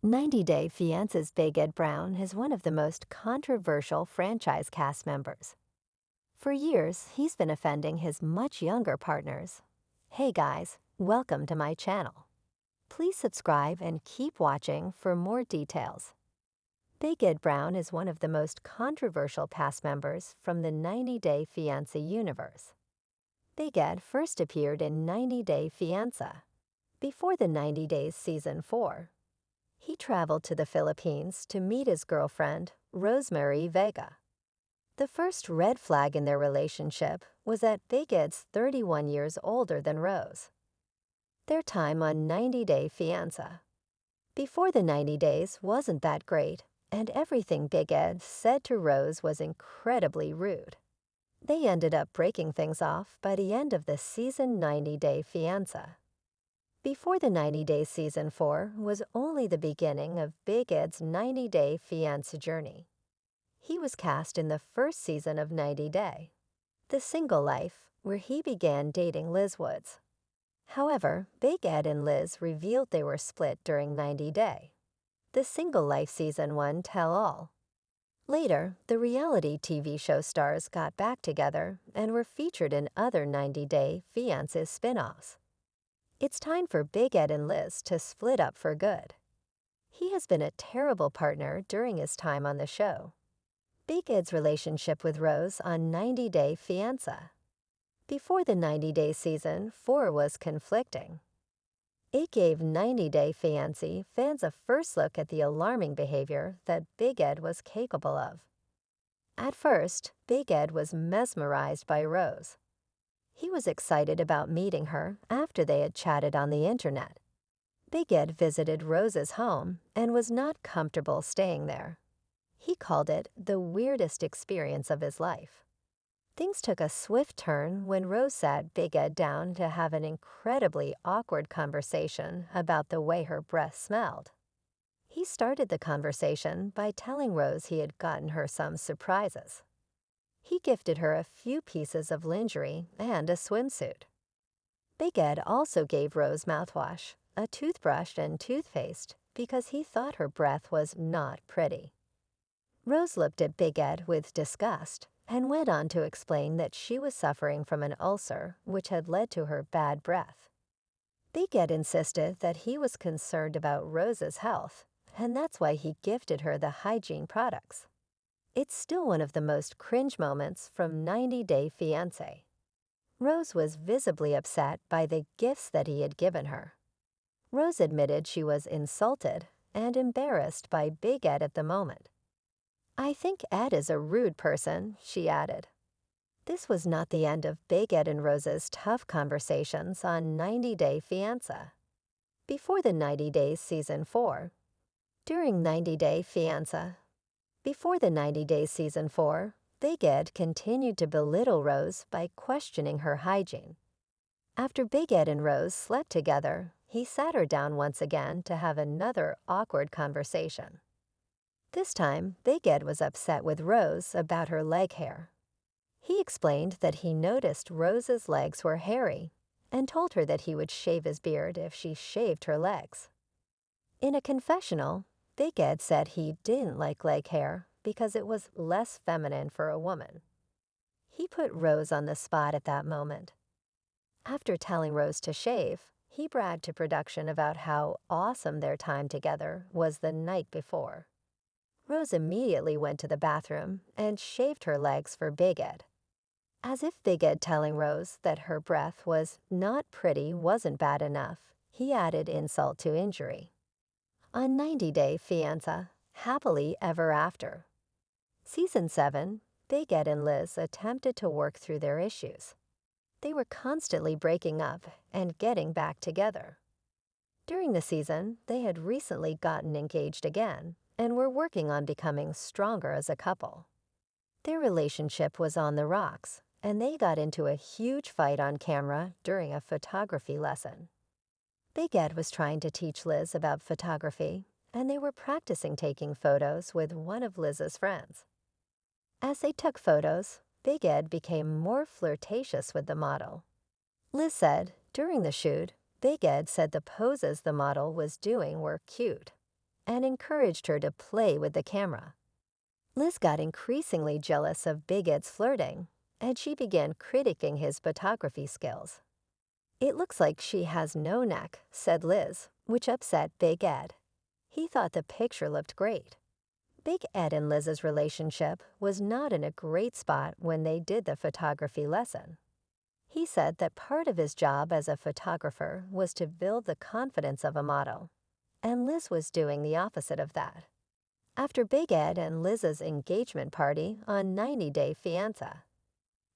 90 Day Fiancé's Big Ed Brown is one of the most controversial franchise cast members. For years, he's been offending his much younger partners. Hey guys, welcome to my channel. Please subscribe and keep watching for more details. Big Ed Brown is one of the most controversial cast members from the 90 Day Fiancé universe. Big Ed first appeared in 90 Day Fiancé before the 90 Days Season 4. He traveled to the Philippines to meet his girlfriend, Rosemary Vega. The first red flag in their relationship was that Big Ed's 31 years older than Rose. Their time on 90 Day Fiancé. Before the 90 days wasn't that great, and everything Big Ed said to Rose was incredibly rude. They ended up breaking things off by the end of the season 90 Day Fiancé. Before the 90 Day Season 4 was only the beginning of Big Ed's 90 Day Fiancé journey. He was cast in the first season of 90 Day, The Single Life, where he began dating Liz Woods. However, Big Ed and Liz revealed they were split during 90 Day, The Single Life Season 1 Tell All. Later, the reality TV show stars got back together and were featured in other 90 Day Fiancé spin-offs. It's time for Big Ed and Liz to split up for good. He has been a terrible partner during his time on the show. Big Ed's relationship with Rose on 90 Day Fiancé. Before the 90 Day Season 4 was conflicting. It gave 90 Day Fiancé fans a first look at the alarming behavior that Big Ed was capable of. At first, Big Ed was mesmerized by Rose. He was excited about meeting her after they had chatted on the internet. Big Ed visited Rose's home and was not comfortable staying there. He called it the weirdest experience of his life. Things took a swift turn when Rose sat Big Ed down to have an incredibly awkward conversation about the way her breath smelled. He started the conversation by telling Rose he had gotten her some surprises. He gifted her a few pieces of lingerie and a swimsuit. Big Ed also gave Rose mouthwash, a toothbrush, and toothpaste because he thought her breath was not pretty. Rose looked at Big Ed with disgust and went on to explain that she was suffering from an ulcer which had led to her bad breath. Big Ed insisted that he was concerned about Rose's health, and that's why he gifted her the hygiene products. It's still one of the most cringe moments from 90 Day Fiancé. Rose was visibly upset by the gifts that he had given her. Rose admitted she was insulted and embarrassed by Big Ed at the moment. I think Ed is a rude person, she added. This was not the end of Big Ed and Rose's tough conversations on 90 Day Fiancé. Before the 90 Days Season 4. During 90 Day Fiancé. Before the 90 Days Season 4, Big Ed continued to belittle Rose by questioning her hygiene. After Big Ed and Rose slept together, he sat her down once again to have another awkward conversation. This time, Big Ed was upset with Rose about her leg hair. He explained that he noticed Rose's legs were hairy and told her that he would shave his beard if she shaved her legs. In a confessional, Big Ed said he didn't like leg hair because it was less feminine for a woman. He put Rose on the spot at that moment. After telling Rose to shave, he bragged to production about how awesome their time together was the night before. Rose immediately went to the bathroom and shaved her legs for Big Ed. As if Big Ed telling Rose that her breath was not pretty wasn't bad enough, he added insult to injury. On 90 Day Fiancé, Happily Ever After. Season 7, Big Ed and Liz attempted to work through their issues. They were constantly breaking up and getting back together. During the season, they had recently gotten engaged again and were working on becoming stronger as a couple. Their relationship was on the rocks, and they got into a huge fight on camera during a photography lesson. Big Ed was trying to teach Liz about photography, and they were practicing taking photos with one of Liz's friends. As they took photos, Big Ed became more flirtatious with the model. Liz said, during the shoot, Big Ed said the poses the model was doing were cute. and encouraged her to play with the camera. Liz got increasingly jealous of Big Ed's flirting, and she began critiquing his photography skills. "It looks like she has no neck," said Liz, which upset Big Ed. He thought the picture looked great. Big Ed and Liz's relationship was not in a great spot when they did the photography lesson. He said that part of his job as a photographer was to build the confidence of a model, and Liz was doing the opposite of that. After Big Ed and Liz's engagement party on 90 Day Fiancé,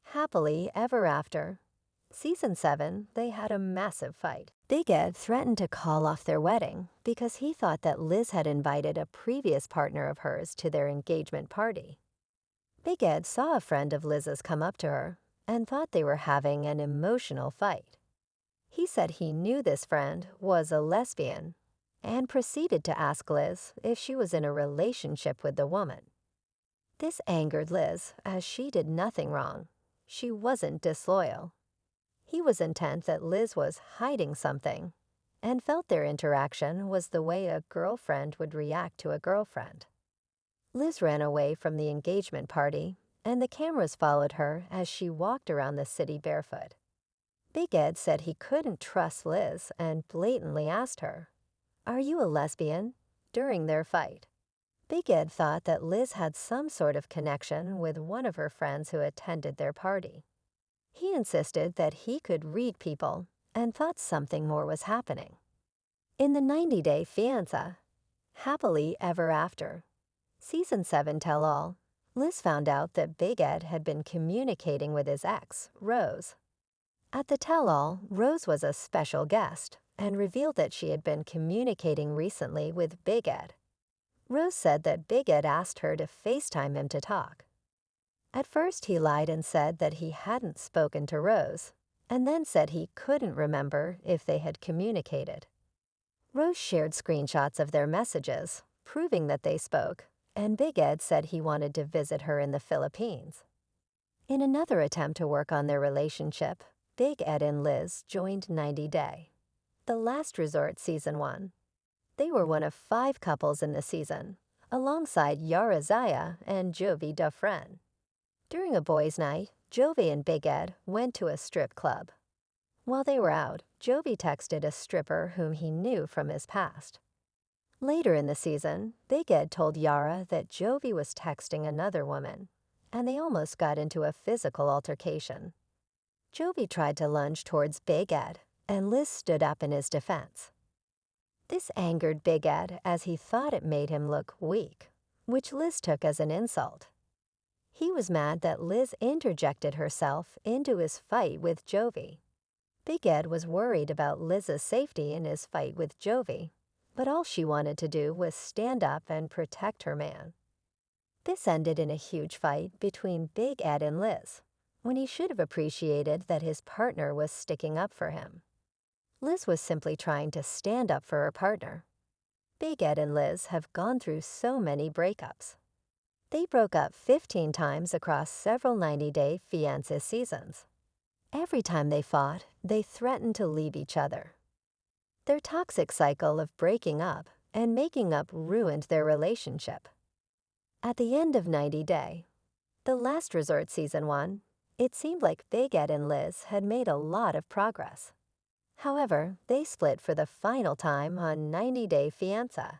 Happily Ever After, Season 7, they had a massive fight. Big Ed threatened to call off their wedding because he thought that Liz had invited a previous partner of hers to their engagement party. Big Ed saw a friend of Liz's come up to her and thought they were having an emotional fight. He said he knew this friend was a lesbian and proceeded to ask Liz if she was in a relationship with the woman. This angered Liz, as she did nothing wrong. She wasn't disloyal. He was intent that Liz was hiding something and felt their interaction was the way a girlfriend would react to a girlfriend. Liz ran away from the engagement party, and the cameras followed her as she walked around the city barefoot. Big Ed said he couldn't trust Liz and blatantly asked her, "Are you a lesbian?" during their fight. Big Ed thought that Liz had some sort of connection with one of her friends who attended their party. He insisted that he could read people and thought something more was happening. In the 90 Day Fiancé, Happily Ever After, Season 7 Tell-All, Liz found out that Big Ed had been communicating with his ex, Rose. At the tell-all, Rose was a special guest and revealed that she had been communicating recently with Big Ed. Rose said that Big Ed asked her to FaceTime him to talk. At first, he lied and said that he hadn't spoken to Rose, and then said he couldn't remember if they had communicated. Rose shared screenshots of their messages, proving that they spoke, and Big Ed said he wanted to visit her in the Philippines. In another attempt to work on their relationship, Big Ed and Liz joined 90 Day, The Last Resort Season 1. They were one of 5 couples in the season, alongside Yara Zaya and Jovi Dufresne. During a boys' night, Jovi and Big Ed went to a strip club. While they were out, Jovi texted a stripper whom he knew from his past. Later in the season, Big Ed told Yara that Jovi was texting another woman, and they almost got into a physical altercation. Jovi tried to lunge towards Big Ed, and Liz stood up in his defense. This angered Big Ed as he thought it made him look weak, which Liz took as an insult. He was mad that Liz interjected herself into his fight with Jovi. Big Ed was worried about Liz's safety in his fight with Jovi, but all she wanted to do was stand up and protect her man. This ended in a huge fight between Big Ed and Liz, when he should have appreciated that his partner was sticking up for him. Liz was simply trying to stand up for her partner. Big Ed and Liz have gone through so many breakups. They broke up 15 times across several 90 Day Fiancé seasons. Every time they fought, they threatened to leave each other. Their toxic cycle of breaking up and making up ruined their relationship. At the end of 90 Day, The Last Resort Season 1, it seemed like Big Ed and Liz had made a lot of progress. However, they split for the final time on 90 Day Fiancé.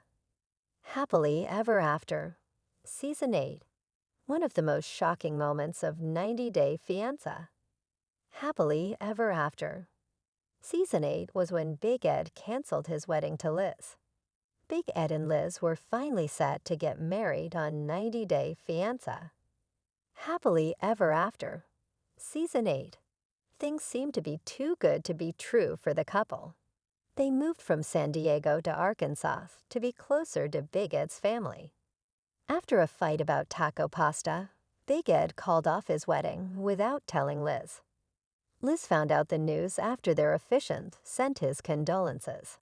Happily Ever After, Season 8, one of the most shocking moments of 90 Day Fiancé. Happily Ever After. Season 8 was when Big Ed canceled his wedding to Liz. Big Ed and Liz were finally set to get married on 90 Day Fiancé. Happily Ever After, Season 8. Things seemed to be too good to be true for the couple. They moved from San Diego to Arkansas to be closer to Big Ed's family. After a fight about taco pasta, Big Ed called off his wedding without telling Liz. Liz found out the news after their officiant sent his condolences.